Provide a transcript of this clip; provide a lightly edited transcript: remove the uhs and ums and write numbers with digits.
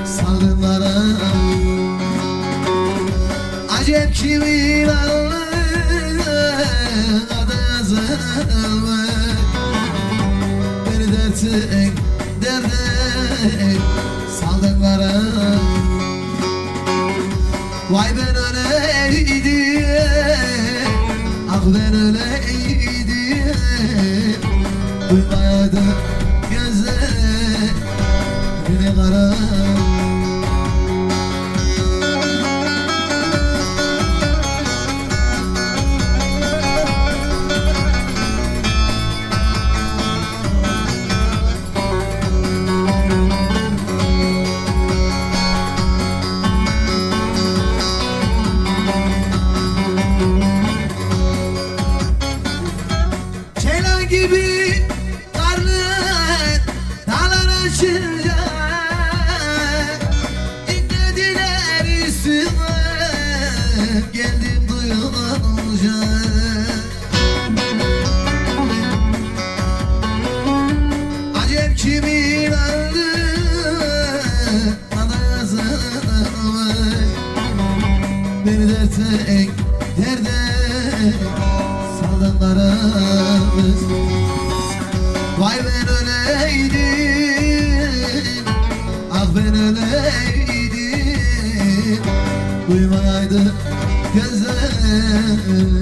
salgınlara. Acep kimin adı yazılmış, beni dersin derde salgınlara. Vay ben öyleydim, ah ben öyleydim, duymayaydı gözlerini kara. Gibi karlı dağlar aşınca inlediler üstüme, geldim duyunca. Acep kimin adı bana yazılmış, beni dertek derde saldanlarımız. Vay ben öyleydim, ah ben öyleydim, duymayaydı gözlerim.